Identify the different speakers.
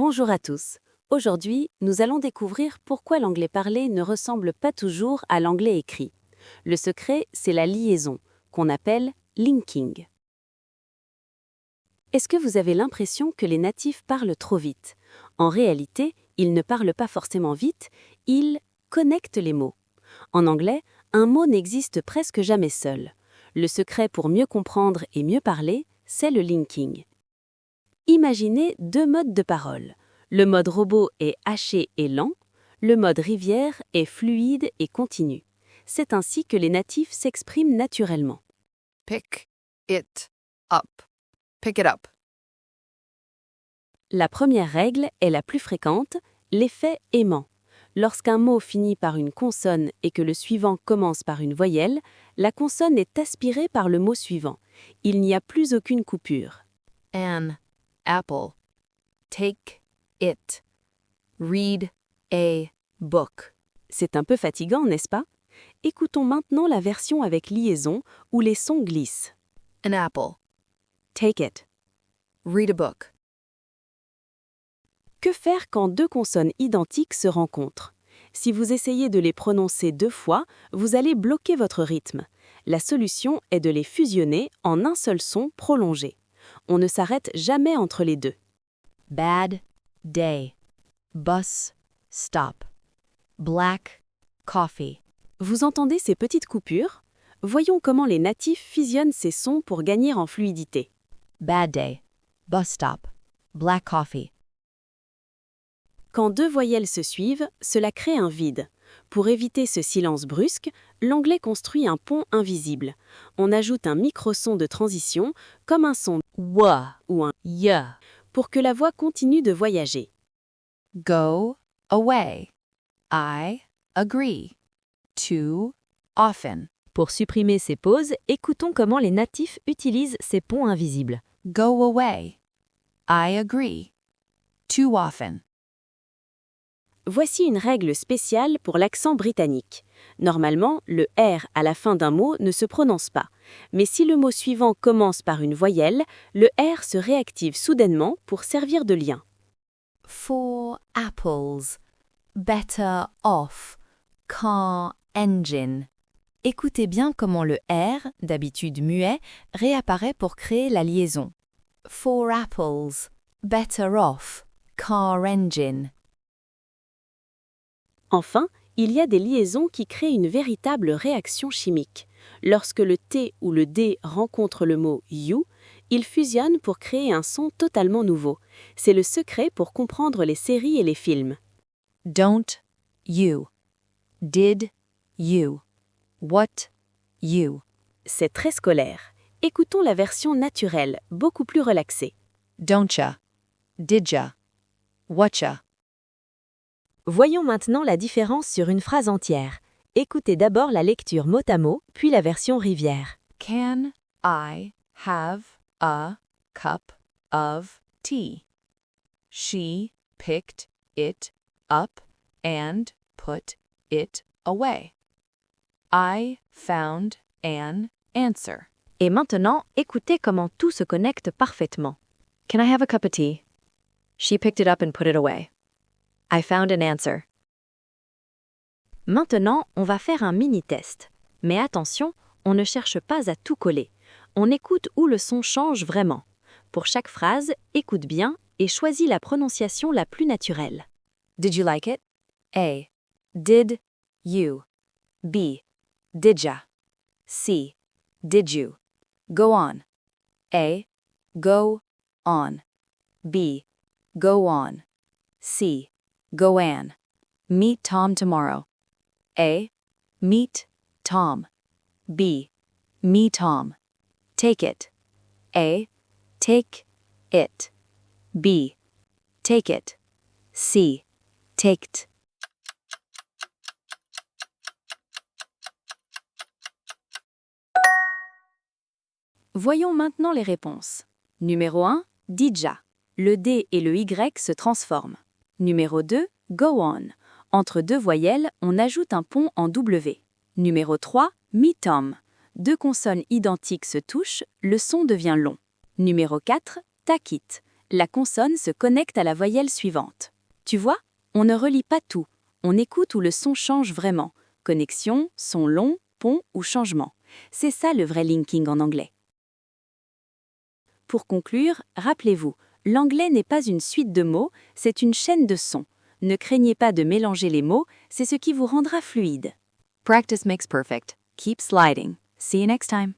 Speaker 1: Bonjour à tous. Aujourd'hui, nous allons découvrir pourquoi l'anglais parlé ne ressemble pas toujours à l'anglais écrit. Le secret, c'est la liaison, qu'on appelle linking. Est-ce que vous avez l'impression que les natifs parlent trop vite? En réalité, ils ne parlent pas forcément vite, ils connectent les mots. En anglais, un mot n'existe presque jamais seul. Le secret pour mieux comprendre et mieux parler, c'est le linking. Imaginez deux modes de parole. Le mode robot est haché et lent, le mode rivière est fluide et continu. C'est ainsi que les natifs s'expriment naturellement.
Speaker 2: Pick it up. Pick it up.
Speaker 1: La première règle est la plus fréquente, l'effet aimant. Lorsqu'un mot finit par une consonne et que le suivant commence par une voyelle, la consonne est aspirée par le mot suivant. Il n'y a plus aucune coupure.
Speaker 2: An apple. Take it. Read a book.
Speaker 1: C'est un peu fatigant, n'est-ce pas? Écoutons maintenant la version avec liaison où les sons glissent.
Speaker 2: An apple.
Speaker 1: Take it.
Speaker 2: Read a book.
Speaker 1: Que faire quand deux consonnes identiques se rencontrent? Si vous essayez de les prononcer deux fois, vous allez bloquer votre rythme. La solution est de les fusionner en un seul son prolongé. On ne s'arrête jamais entre les deux.
Speaker 3: Bad day. Bus stop. Black coffee.
Speaker 1: Vous entendez ces petites coupures? Voyons comment les natifs fusionnent ces sons pour gagner en fluidité.
Speaker 3: Bad day. Bus stop. Black coffee.
Speaker 1: Quand deux voyelles se suivent, cela crée un vide. Pour éviter ce silence brusque, l'anglais construit un pont invisible. On ajoute un micro-son de transition, comme un son wa ou un ya, pour que la voix continue de voyager.
Speaker 3: Go away. I agree. Too often.
Speaker 4: Pour supprimer ces pauses, écoutons comment les natifs utilisent ces ponts invisibles.
Speaker 3: Go away. I agree. Too often.
Speaker 1: Voici une règle spéciale pour l'accent britannique. Normalement, le R à la fin d'un mot ne se prononce pas. Mais si le mot suivant commence par une voyelle, le R se réactive soudainement pour servir de lien.
Speaker 3: Four apples. Better off. Car engine. Écoutez bien comment le R, d'habitude muet, réapparaît pour créer la liaison. Four apples. Better off. Car engine.
Speaker 1: Enfin, il y a des liaisons qui créent une véritable réaction chimique. Lorsque le T ou le D rencontrent le mot you, ils fusionnent pour créer un son totalement nouveau. C'est le secret pour comprendre les séries et les films.
Speaker 3: Don't you. Did you. What you.
Speaker 1: C'est très scolaire. Écoutons la version naturelle, beaucoup plus relaxée.
Speaker 3: Don'tcha. Didja. Whatcha.
Speaker 4: Voyons maintenant la différence sur une phrase entière. Écoutez d'abord la lecture mot à mot, puis la version rivière.
Speaker 3: Can I have a cup of tea? She picked it up and put it away. I found an answer.
Speaker 4: Et maintenant, écoutez comment tout se connecte parfaitement.
Speaker 3: Can I have a cup of tea? She picked it up and put it away. I found an answer.
Speaker 4: Maintenant, on va faire un mini-test. Mais attention, on ne cherche pas à tout coller. On écoute où le son change vraiment. Pour chaque phrase, écoute bien et choisis la prononciation la plus naturelle.
Speaker 3: Did you like it? A. Did you? B. Didja? C. Did you? Go on. A. Go on. B. Go on. C. Go an. Meet Tom tomorrow. A. Meet Tom. B. Me Tom. Take it. A. Take it. B. Take it. C. Taked.
Speaker 1: Voyons maintenant les réponses. Numéro 1, Didja. Le D et le Y se transforment. Numéro 2, Go on. Entre deux voyelles, on ajoute un pont en W. Numéro 3, Me Tom. Deux consonnes identiques se touchent, le son devient long. Numéro 4, Take it. La consonne se connecte à la voyelle suivante. Tu vois, on ne relie pas tout. On écoute où le son change vraiment. Connexion, son long, pont ou changement. C'est ça le vrai linking en anglais. Pour conclure, rappelez-vous, l'anglais n'est pas une suite de mots, c'est une chaîne de sons. Ne craignez pas de mélanger les mots, c'est ce qui vous rendra fluide.
Speaker 2: Practice makes perfect. Keep sliding. See you next time.